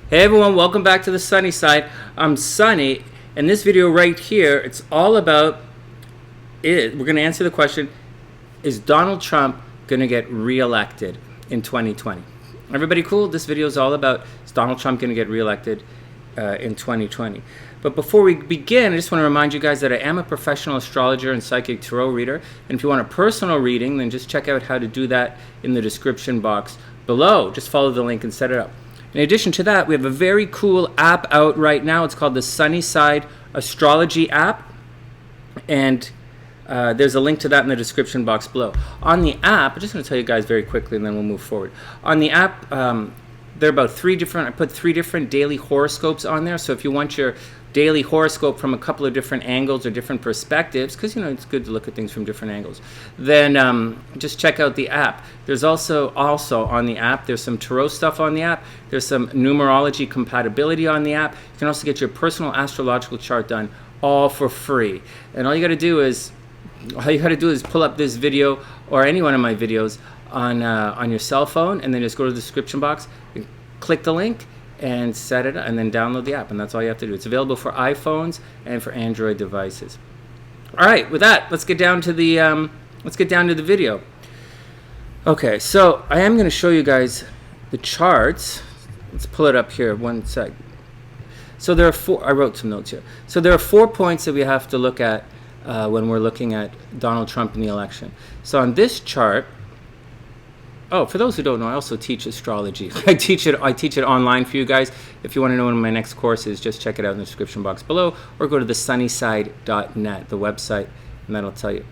Hey everyone, welcome back to the Sunny Side. I'm Sunny, and this video right here, it's all about we're going to answer the question, is Donald Trump going to get reelected in 2020? Everybody cool? This video is all about, is Donald Trump going to get reelected in 2020? But before we begin, I just want to remind you guys that I am a professional astrologer and psychic tarot reader. And if you want a personal reading, then just check out how to do that in the description box below. Just follow the link and set it up. In addition to that, we have a very cool app out right now. It's called the SunnySide Astrology app. And there's a link to that in the description box below. On the app, I'm just going to tell you guys very quickly and then we'll move forward. On the app, there are about I put three different daily horoscopes on there. So if you want your daily horoscope from a couple of different angles or different perspectives, because it's good to look at things from different angles, then just check out the app. There's also on the app, there's some tarot stuff on the app. There's some numerology compatibility on the app. You can also get your personal astrological chart done all for free. And all you got to do is pull up this video or any one of my videos on your cell phone, and then just go to the description box and click the link and set it, and then download the app, and that's all you have to do. It's available for iPhones and for Android devices. All right, with that, let's get down to the video. Okay, so I am going to show you guys the charts. Let's pull it up here. One sec. So there are four. I wrote some notes here. So there are 4 points that we have to look at when we're looking at Donald Trump in the election. So on this chart. Oh, for those who don't know, I also teach astrology. I teach it online for you guys. If you want to know when my next course is, just check it out in the description box below, or go to the sunnyside.net, the website, and that'll tell you.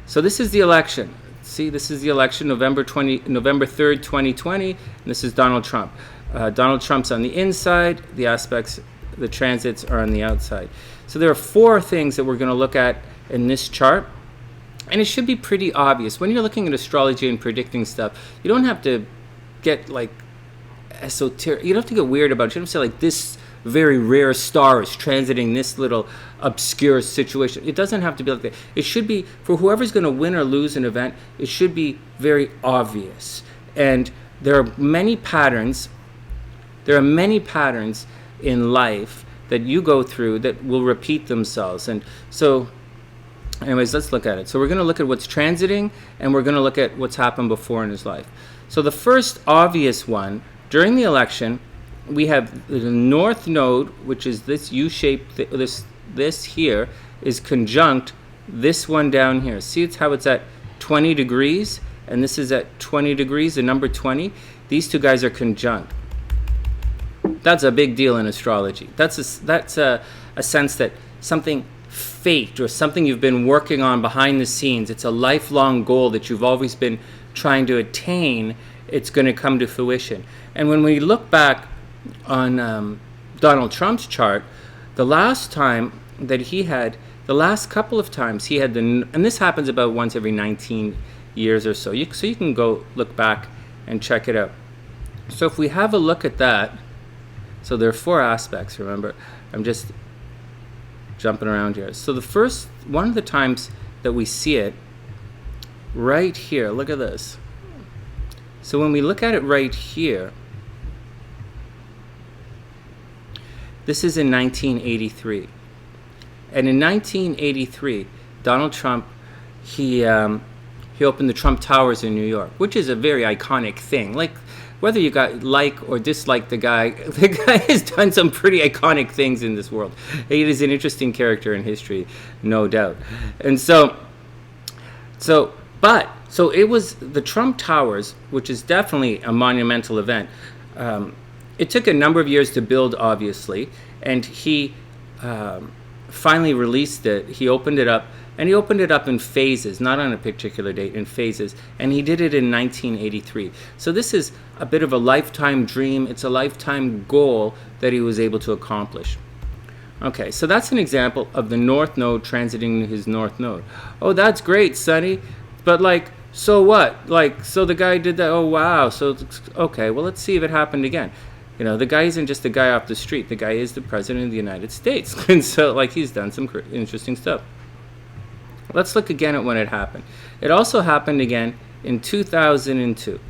So this is the election. See, this is the election, November 3rd, 2020, and this is Donald Trump. Donald Trump's on the inside. The aspects, the transits are on the outside. So there are 4 things that we're going to look at in this chart. And it should be pretty obvious. When you're looking at astrology and predicting stuff, you don't have to get like esoteric. You don't have to get weird about it. You don't have to say like this very rare star is transiting this little obscure situation. It doesn't have to be like that. It should be, for whoever's going to win or lose an event, it should be very obvious. And there are many patterns. There are many patterns in life that you go through that will repeat themselves. And so anyways, let's look at it. So we're going to look at what's transiting, and we're going to look at what's happened before in his life. So the first obvious one, during the election, we have the North Node, which is this U-shaped, this here, is conjunct this one down here. See how it's at 20 degrees, and this is at 20 degrees, the number 20. These two guys are conjunct. That's a big deal in astrology. That's a sense that something fate or something you've been working on behind the scenes, it's a lifelong goal that you've always been trying to attain, it's going to come to fruition. And when we look back on Donald Trump's chart, the last couple of times he had and this happens about once every 19 years or so, so you can go look back and check it out. So if we have a look at that, so there are 4 aspects, remember, I'm just jumping around here. So the first one of the times that we see it right here, look at this. So when we look at it right here, this is in 1983. And in 1983, Donald Trump, he opened the Trump Towers in New York, which is a very iconic thing. Like, whether you like or dislike the guy has done some pretty iconic things in this world. He is an interesting character in history, no doubt. And so it was the Trump Towers, which is definitely a monumental event. It took a number of years to build, obviously, and he finally released it. He opened it up. And he opened it up in phases, not on a particular date, in phases. And he did it in 1983. So this is a bit of a lifetime dream. It's a lifetime goal that he was able to accomplish. Okay, so that's an example of the North Node transiting his North Node. Oh, that's great, Sonny. But so what? So the guy did that. Oh, wow. So, okay, well, let's see if it happened again. The guy isn't just a guy off the street. The guy is the president of the United States. And so, he's done some interesting stuff. Let's look again at when it happened. It also happened again in 2002.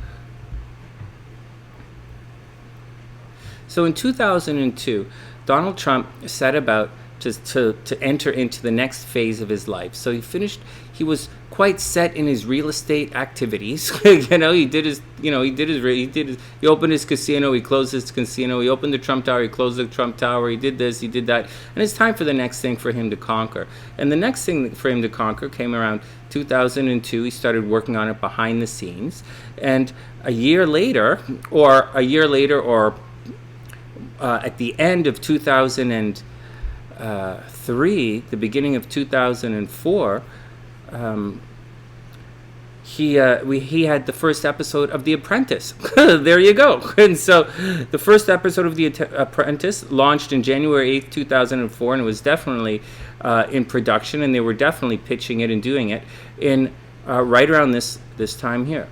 So in 2002, Donald Trump set about to enter into the next phase of his life. So he was quite set in his real estate activities. He opened his casino, he closed his casino, he opened the Trump Tower, he closed the Trump Tower, he did this, he did that. And it's time for the next thing for him to conquer. And the next thing for him to conquer came around 2002. He started working on it behind the scenes. And a year later, or at the end of 2003, the beginning of 2004, he had the first episode of The Apprentice. There you go. And so the first episode of The Apprentice launched in January 8th, 2004, and it was definitely in production, and they were definitely pitching it and doing it in right around this time here.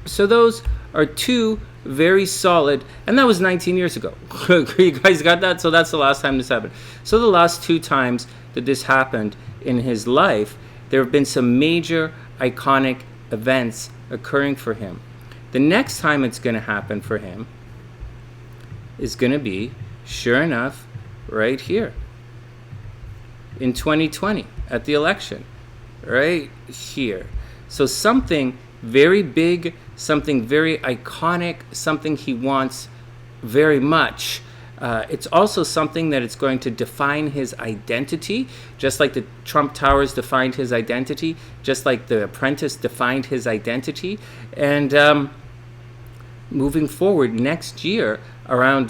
So those are two very solid, and that was 19 years ago. You guys got that? So that's the last time this happened. So the last two times that this happened in his life, there have been some major iconic events occurring for him. The next time it's going to happen for him is going to be, sure enough, right here in 2020 at the election, right here. So something very big, something very iconic, something he wants very much. It's also something that it's going to define his identity, just like the Trump Towers defined his identity, just like The Apprentice defined his identity. And moving forward next year, and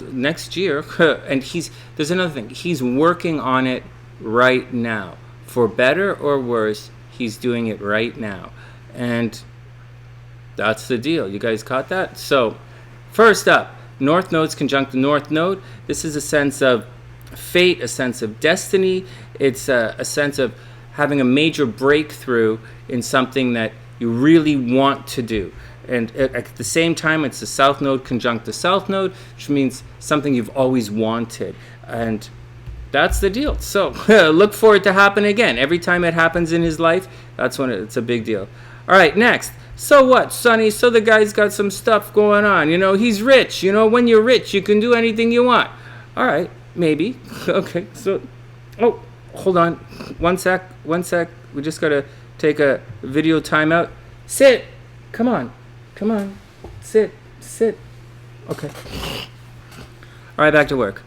there's another thing, he's working on it right now. For better or worse, he's doing it right now. And that's the deal. You guys caught that? So, first up, North Node's conjunct the North Node. This is a sense of fate, a sense of destiny. It's a sense of having a major breakthrough in something that you really want to do. And at the same time, it's the South Node conjunct the South Node, which means something you've always wanted. And that's the deal. So, look for it to happen again. Every time it happens in his life, that's when it's a big deal. All right, next. So what, Sonny? So the guy's got some stuff going on. He's rich. When you're rich, you can do anything you want. All right, maybe. Okay, so, hold on. One sec. We just got to take a video timeout. Sit. Come on. Sit. Okay. All right, back to work.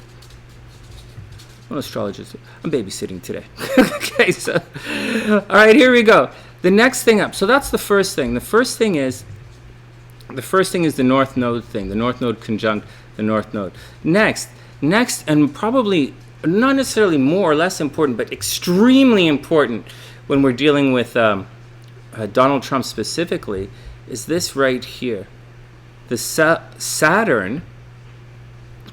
I'm an astrologist. I'm babysitting today. Okay, so, all right, here we go. The next thing up. So that's the first thing. The first thing is the North Node thing. The North Node conjunct the North Node. Next, and probably not necessarily more or less important, but extremely important when we're dealing with Donald Trump specifically, is this right here. The Saturn,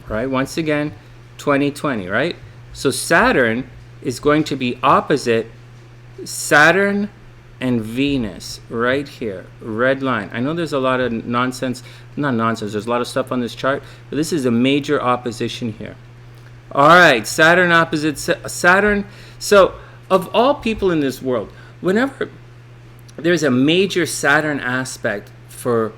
right? Once again, 2020, right? So Saturn is going to be opposite Saturn and Venus right here, red line. I know there's a lot of not nonsense, there's a lot of stuff on this chart, but this is a major opposition here. All right, Saturn opposite Saturn. So of all people in this world, whenever there's a major Saturn aspect for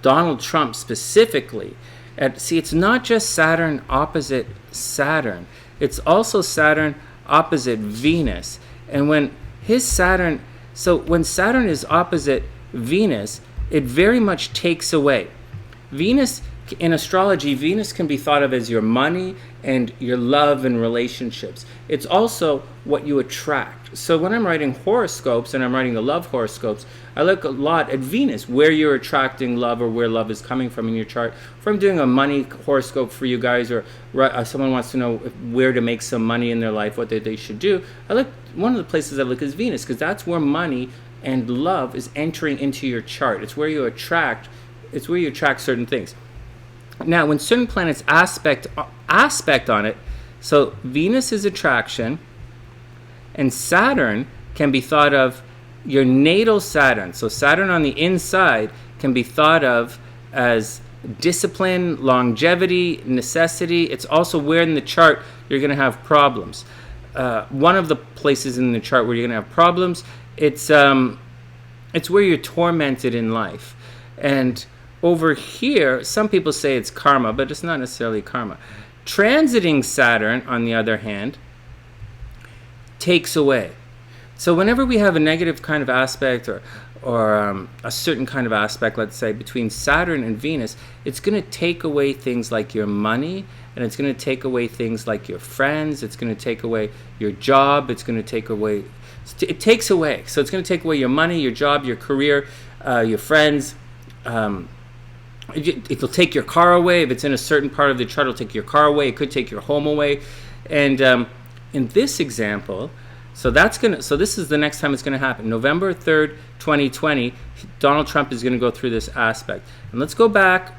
Donald Trump specifically, it's not just Saturn opposite Saturn, it's also Saturn opposite Venus. And when Saturn is opposite Venus, it very much takes away. Venus, in astrology, Venus can be thought of as your money and your love and relationships. It's also what you attract. So when I'm writing horoscopes and I'm writing the love horoscopes, I look a lot at Venus, where you're attracting love or where love is coming from in your chart. If I'm doing a money horoscope for you guys, or someone wants to know where to make some money in their life, what they should do, one of the places I look is Venus, because that's where money and love is entering into your chart. It's where you attract certain things. Now, when certain planets aspect on it, so Venus is attraction, and Saturn can be thought of your natal Saturn. So Saturn on the inside can be thought of as discipline, longevity, necessity. It's also where in the chart you're going to have problems. One of the places in the chart where you're going to have problems, it's where you're tormented in life. And over here, some people say it's karma, but it's not necessarily karma. Transiting Saturn, on the other hand, takes away. So whenever we have a negative kind of aspect or a certain kind of aspect, let's say, between Saturn and Venus, it's going to take away things like your money, and it's going to take away things like your friends, it's going to take away your job, it's going to take away, it takes away. So it's going to take away your money, your job, your career, your friends. It'll take your car away. If it's in a certain part of the chart, it'll take your car away. It could take your home away. And in this example, so this is the next time it's going to happen. November 3rd, 2020, Donald Trump is going to go through this aspect. And let's go back.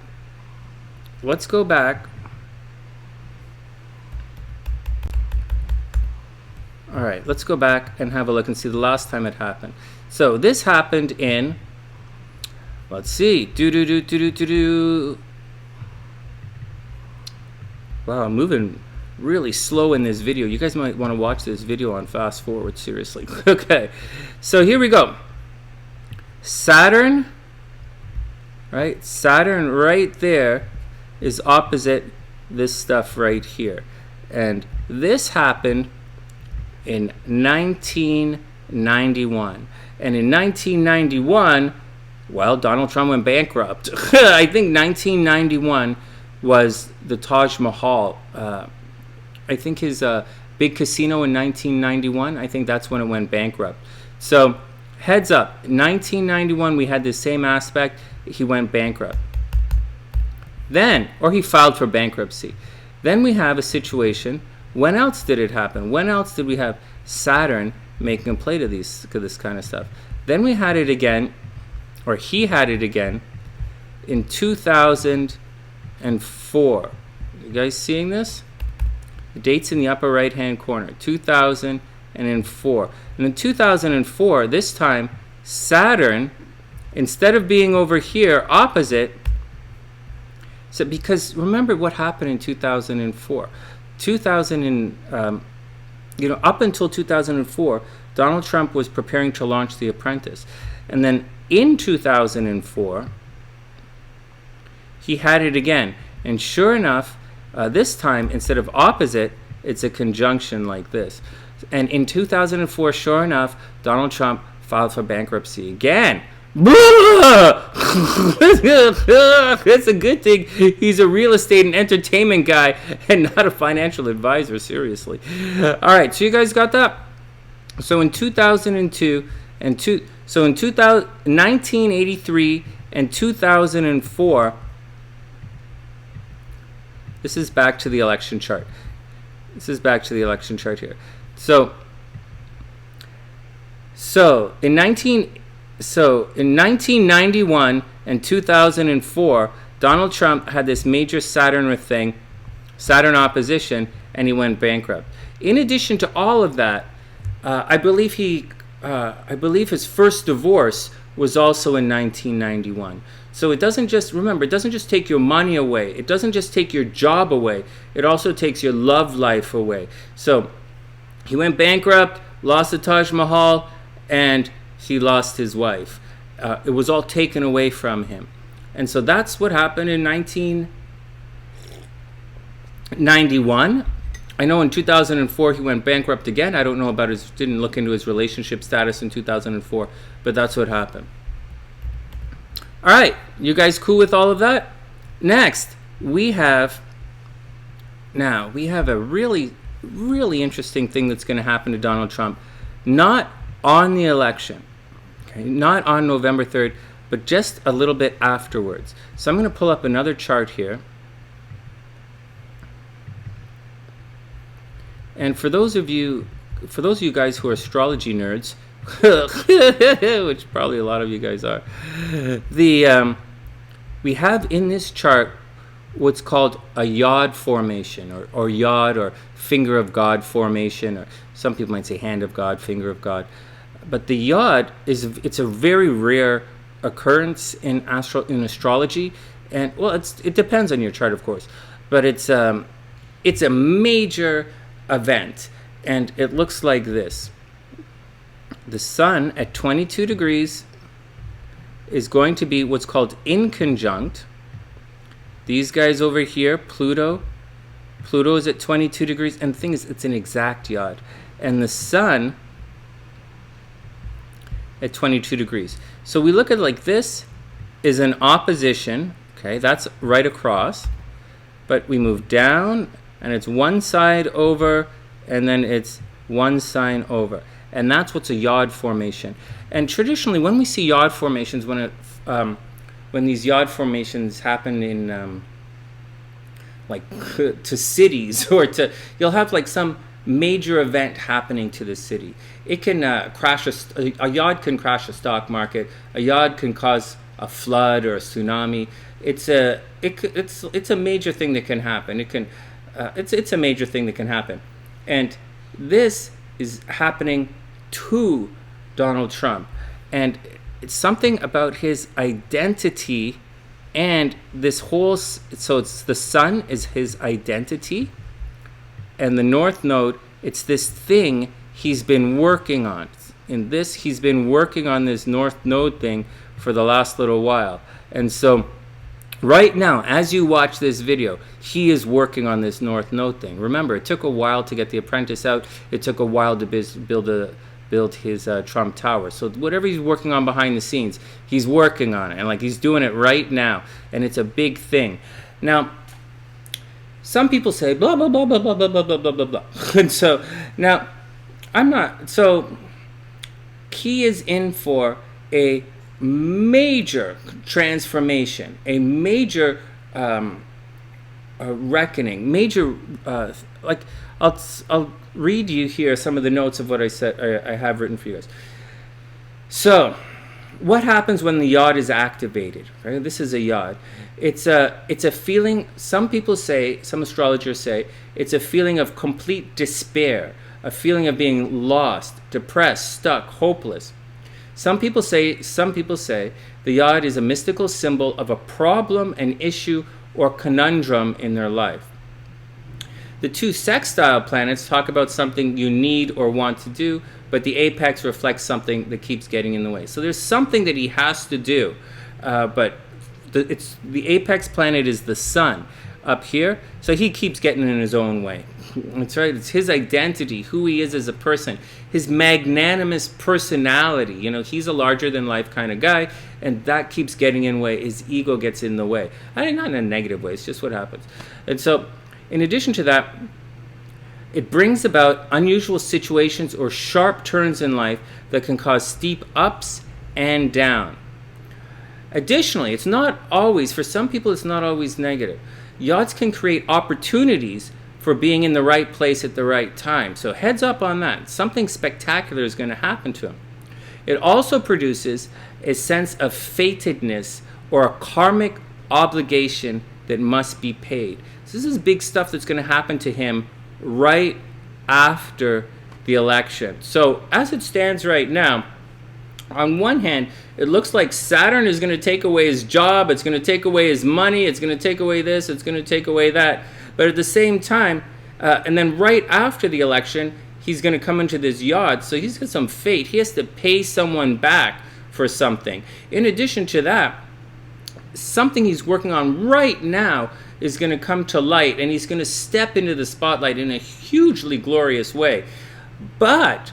All right, let's go back and have a look and see the last time it happened. So this happened in, let's see, Wow, I'm moving really slow in this video. You guys might want to watch this video on fast forward, seriously. Okay, so here we go. Saturn, right? Saturn right there is opposite this stuff right here. And this happened in 1991. And in 1991, well, Donald Trump went bankrupt. I think 1991 was the Taj Mahal. I think his big casino in 1991, I think that's when it went bankrupt. So heads up, 1991 we had the same aspect, he went bankrupt. Then, or he filed for bankruptcy. Then we have a situation, when else did it happen? When else did we have Saturn making a play to this kind of stuff? Then we had it again, or he had it again, in 2004. You guys seeing this? The date's in the upper right hand corner, 2004. And in 2004, this time, Saturn, instead of being over here opposite, so because remember what happened in 2004. Up until 2004, Donald Trump was preparing to launch The Apprentice. And then in 2004, he had it again. And sure enough, this time, instead of opposite, it's a conjunction like this. And in 2004, sure enough, Donald Trump filed for bankruptcy again. It's a good thing he's a real estate and entertainment guy and not a financial advisor, seriously. All right, so you guys got that? So in 2002 and 1983 and 2004, this is back to the election chart. This is back to the election chart here. So in 1991 and 2004, Donald Trump had this major Saturn opposition, and he went bankrupt. In addition to all of that, I believe his first divorce was also in 1991. So it doesn't just take your money away. It doesn't just take your job away. It also takes your love life away. So he went bankrupt, lost the Taj Mahal, and he lost his wife. It was all taken away from him. And so that's what happened in 1991. I know in 2004 he went bankrupt again. I don't know about didn't look into his relationship status in 2004, but that's what happened. All right, you guys cool with all of that? Next, we have a really, really interesting thing that's going to happen to Donald Trump. Not on the election, okay? Not on November 3rd, but just a little bit afterwards. So I'm going to pull up another chart here. And for those of you guys who are astrology nerds, which probably a lot of you guys are, we have in this chart what's called a yod formation, or yod, or finger of God formation, or some people might say hand of God, finger of God. But the yod it's a very rare occurrence in astrology, and well, it depends on your chart, of course, but it's a major event, and it looks like this. The sun at 22 degrees is going to be what's called inconjunct. These guys over here, Pluto. Pluto is at 22 degrees, and the thing is, it's an exact yod. And the Sun at 22 degrees. So we look at it like this is an opposition, okay, that's right across, but we move down, and it's one side over, and then it's one sign over. And that's what's a yod formation. And traditionally, when we see yod formations, when these yod formations happen in like to cities, or you'll have like some major event happening to the city. It can crash a yod can crash a stock market. A yod can cause a flood or a tsunami. It's a major thing that can happen. It's a major thing that can happen, and this is happening to Donald Trump, and it's something about his identity, and this whole, so it's the Sun is his identity, and the North Node, it's this thing he's been working on. In this, he's been working on this North Node thing for the last little while, and so right now, as you watch this video, he is working on this North Node thing. Remember, it took a while to get The Apprentice out. It took a while to build his Trump Tower. So whatever he's working on behind the scenes, he's working on it. And like he's doing it right now. And it's a big thing. Now, some people say blah, blah, blah, blah, blah, blah, blah, blah, blah, blah. And so now, I'm not. So he is in for a major transformation, a major reckoning, major like I'll read you here some of the notes of what I said I have written for you guys. So what happens when the yod is activated? Right? This is a yod. It's a feeling, some people say, some astrologers say, it's a feeling of complete despair, a feeling of being lost, depressed, stuck, hopeless. Some people say the yod is a mystical symbol of a problem, an issue, or conundrum in their life. The two sextile planets talk about something you need or want to do, but the apex reflects something that keeps getting in the way. So there's something that he has to do, but the apex planet is the Sun up here, so he keeps getting in his own way. That's right. It's his identity, who he is as a person, his magnanimous personality. You know, he's a larger-than-life kind of guy, and that keeps getting in the way. His ego gets in the way. I mean, not in a negative way. It's just what happens. And so, in addition to that, it brings about unusual situations or sharp turns in life that can cause steep ups and downs. Additionally, it's not always, for some people, it's not always negative. Yods can create opportunities for being in the right place at the right time. So heads up on that. Something spectacular is going to happen to him. It also produces a sense of fatedness or a karmic obligation that must be paid. So this is big stuff that's going to happen to him right after the election. So as it stands right now, on one hand, it looks like Saturn is going to take away his job, it's going to take away his money, it's going to take away this, it's going to take away that. But at the same time, and then right after the election, he's going to come into this yod, so he's got some fate. He has to pay someone back for something. In addition to that, something he's working on right now is going to come to light, and he's going to step into the spotlight in a hugely glorious way. But,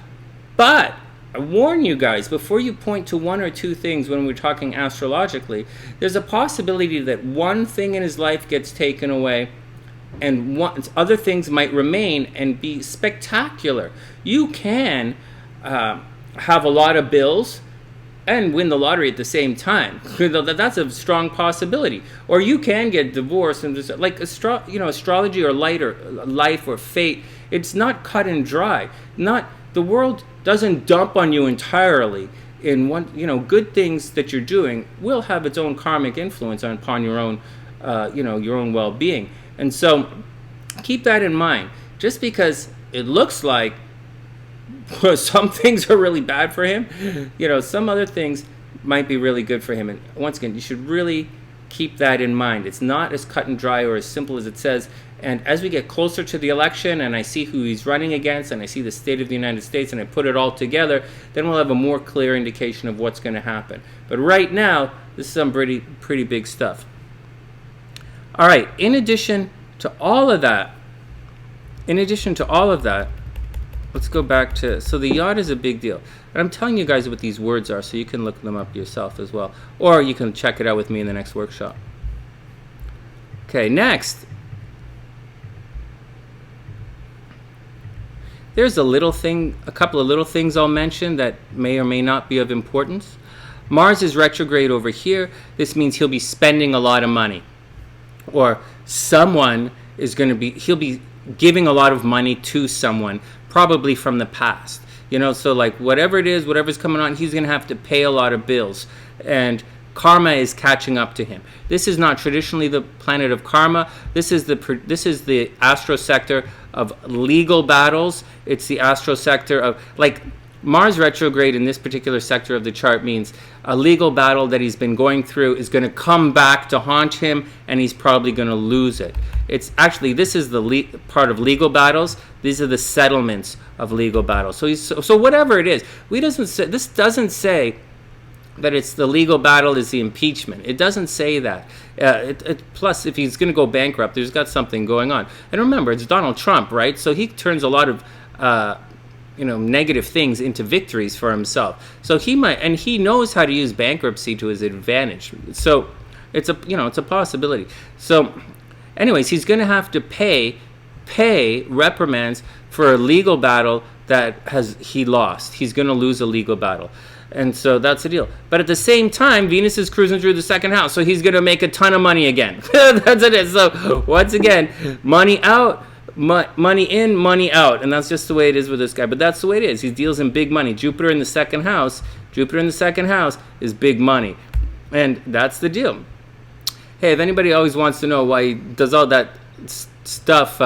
I warn you guys, before you point to one or two things when we're talking astrologically, there's a possibility that one thing in his life gets taken away, and other things might remain and be spectacular. You can have a lot of bills and win the lottery at the same time. That's a strong possibility. Or you can get divorced, and just, like astrology or life or fate. It's not cut and dry. The world doesn't dump on you entirely. In one, good things that you're doing will have its own karmic influence upon your own, your own well-being. And so, keep that in mind. Just because it looks like some things are really bad for him, some other things might be really good for him. And once again, you should really keep that in mind. It's not as cut and dry or as simple as it says. And as we get closer to the election and I see who he's running against and I see the state of the United States and I put it all together, then we'll have a more clear indication of what's going to happen. But right now, this is some pretty big stuff. All right, in addition to all of that, let's go back to, so the yacht is a big deal. And I'm telling you guys what these words are so you can look them up yourself as well. Or you can check it out with me in the next workshop. Okay, next. There's a couple of little things I'll mention that may or may not be of importance. Mars is retrograde over here. This means he'll be spending a lot of money. Or someone is going to be, he'll be giving a lot of money to someone, probably from the past. You know, so like whatever it is, whatever's coming on, he's going to have to pay a lot of bills. And karma is catching up to him. This is not traditionally the planet of karma. This is the astro sector of legal battles. It's the astro sector of, like, Mars retrograde in this particular sector of the chart means a legal battle that he's been going through is going to come back to haunt him, and he's probably going to lose it. It's actually, this is the part of legal battles. These are the settlements of legal battles. So whatever it is, this doesn't say that it's the legal battle is the impeachment. It doesn't say that. Plus, if he's going to go bankrupt, there's got something going on. And remember, it's Donald Trump, right? So he turns a lot of negative things into victories for himself. So he might, and he knows how to use bankruptcy to his advantage. So it's a possibility. So anyways, he's going to have to pay reprimands for a legal battle that he lost. He's going to lose a legal battle. And so that's the deal. But at the same time, Venus is cruising through the second house. So he's going to make a ton of money again. That's it. So once again, money out, money in, money out. And that's just the way it is with this guy. But that's the way it is. He deals in big money. Jupiter in the second house is big money. And that's the deal. Hey, if anybody always wants to know why he does all that stuff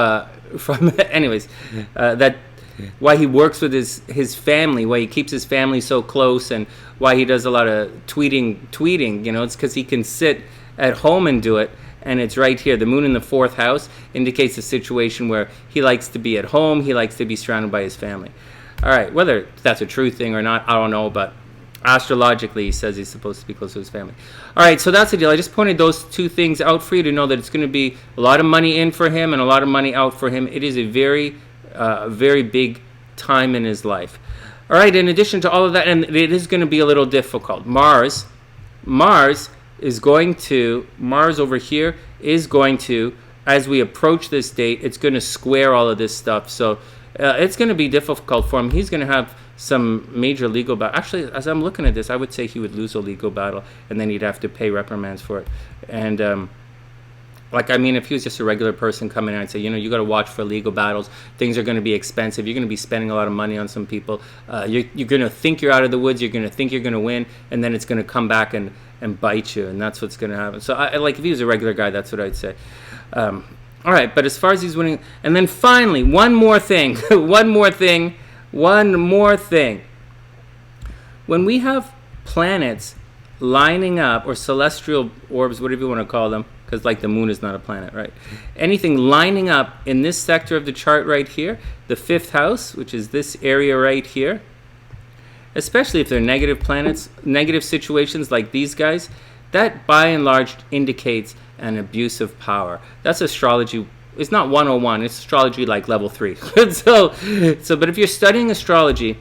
why he works with his family, why he keeps his family so close, and why he does a lot of tweeting, it's because he can sit at home and do it. And it's right here. The moon in the fourth house indicates a situation where he likes to be at home. He likes to be surrounded by his family. All right, whether that's a true thing or not, I don't know, but astrologically, he says he's supposed to be close to his family. All right, so that's the deal. I just pointed those two things out for you to know that it's going to be a lot of money in for him and a lot of money out for him. It is a very big time in his life. All right, in addition to all of that, and it is going to be a little difficult. Mars over here is going to, as we approach this date, it's going to square all of this stuff. So it's going to be difficult for him. He's going to have some major legal battle. Actually, as I'm looking at this, I would say he would lose a legal battle, and then he'd have to pay reprimands for it. And if he was just a regular person coming in and say, you got to watch for legal battles. Things are going to be expensive. You're going to be spending a lot of money on some people. You're going to think you're out of the woods. You're going to think you're going to win, and then it's going to come back and bite you, and that's what's going to happen. So, if he was a regular guy, that's what I'd say. All right, but as far as he's winning, and then finally, one more thing. When we have planets lining up, or celestial orbs, whatever you want to call them, because the moon is not a planet, right? Anything lining up in this sector of the chart right here, the fifth house, which is this area right here, especially if they're negative planets, negative situations like these guys, that by and large indicates an abuse of power. That's astrology. It's not 101, it's astrology like level 3. But if you're studying astrology,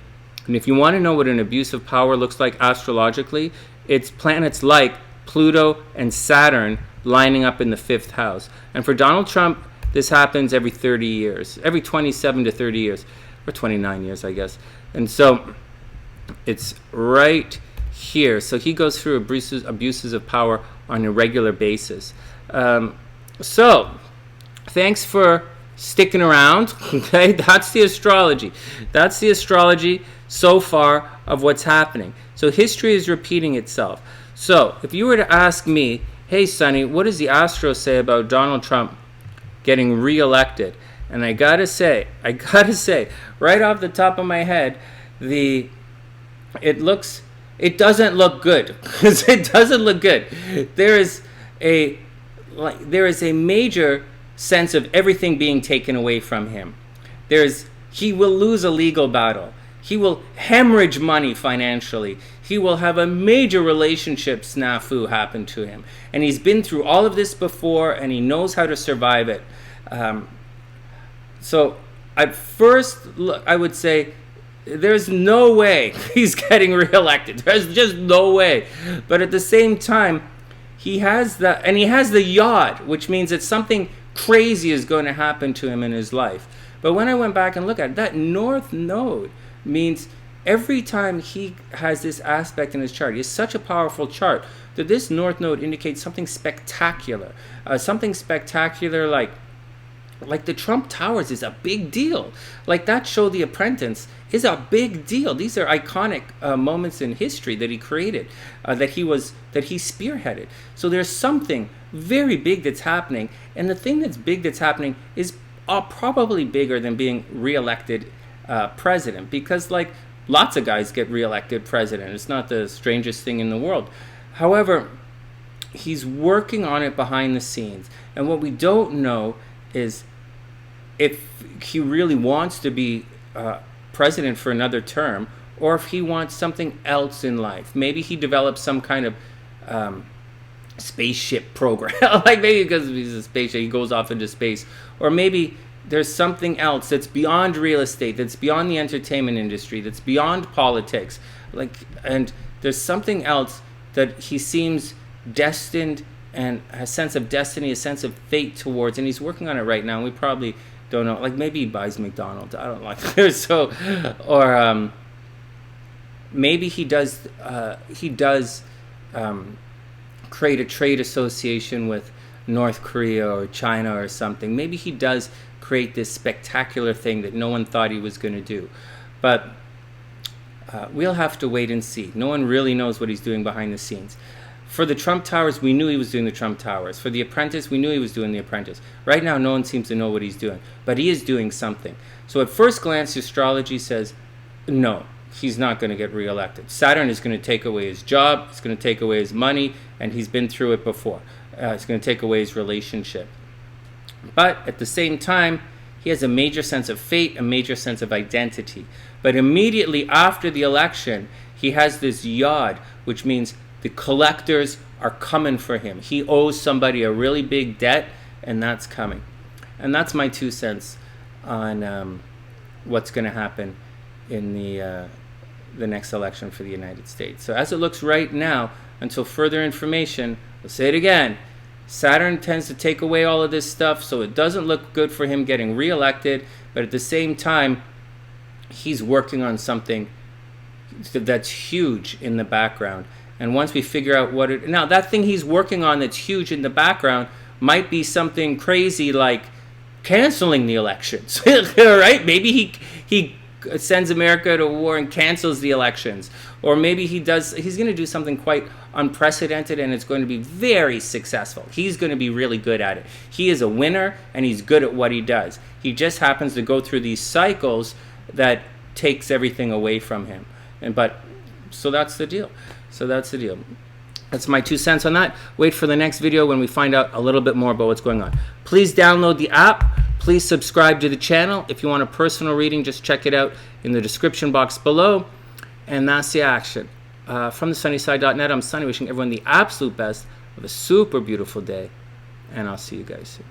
and if you want to know what an abuse of power looks like astrologically, it's planets like Pluto and Saturn lining up in the fifth house. And for Donald Trump, this happens every 30 years, every 27 to 30 years, or 29 years, I guess. And so it's right here. So he goes through abuses of power on a regular basis. So thanks for sticking around. Okay, that's the astrology. That's the astrology so far of what's happening. So history is repeating itself. So if you were to ask me, hey, Sonny, what does the Astro say about Donald Trump getting reelected? And I gotta say, right off the top of my head, it doesn't look good. It doesn't look good. There is a major sense of everything being taken away from him. He will lose a legal battle. He will hemorrhage money financially. He will have a major relationship snafu happen to him. And he's been through all of this before, and he knows how to survive it. So at first look, I would say there's no way he's getting reelected. There's just no way. But at the same time, he has the yod, which means that something crazy is going to happen to him in his life. But when I went back and looked at it, that north node means every time he has this aspect in his chart, it's such a powerful chart that this north node indicates something spectacular. Something spectacular like the Trump Towers is a big deal. Like that show, The Apprentice, is a big deal. These are iconic moments in history that he created, that he spearheaded. So there's something very big that's happening, and the thing that's big that's happening is probably bigger than being reelected president, because like lots of guys get reelected president. It's not the strangest thing in the world. However, he's working on it behind the scenes, and what we don't know is if he really wants to be president for another term, or if he wants something else in life. Maybe he develops some kind of spaceship program, like maybe because he's a spaceship, he goes off into space, or maybe there's something else that's beyond real estate, that's beyond the entertainment industry, that's beyond politics, and there's something else that he seems destined and a sense of destiny, a sense of fate towards, and he's working on it right now. And we probably don't know. Like maybe he buys McDonald's. I don't like it. So, or maybe he does. Create a trade association with North Korea or China or something. Maybe he does create this spectacular thing that no one thought he was going to do. But we'll have to wait and see. No one really knows what he's doing behind the scenes. For the Trump Towers, we knew he was doing the Trump Towers. For The Apprentice, we knew he was doing The Apprentice. Right now, no one seems to know what he's doing. But he is doing something. So at first glance, astrology says, no, he's not going to get reelected. Saturn is going to take away his job. It's going to take away his money. And he's been through it before. It's going to take away his relationship. But at the same time, he has a major sense of fate, a major sense of identity. But immediately after the election, he has this yod, which means the collectors are coming for him. He owes somebody a really big debt, and that's coming. And that's my 2 cents on what's going to happen in the next election for the United States. So as it looks right now, until further information, I'll say it again, Saturn tends to take away all of this stuff, so it doesn't look good for him getting reelected, but at the same time, he's working on something that's huge in the background. And once we figure out now that thing he's working on that's huge in the background might be something crazy like canceling the elections, right? Maybe he sends America to war and cancels the elections, or maybe he's going to do something quite unprecedented, and it's going to be very successful. He's going to be really good at it. He is a winner, and he's good at what he does. He just happens to go through these cycles that takes everything away from him. So that's the deal. That's my 2 cents on that. Wait for the next video when we find out a little bit more about what's going on. Please download the app. Please subscribe to the channel. If you want a personal reading, just check it out in the description box below. And that's the action. From the SunnySide.net, I'm Sonny, wishing everyone the absolute best of a super beautiful day. And I'll see you guys soon.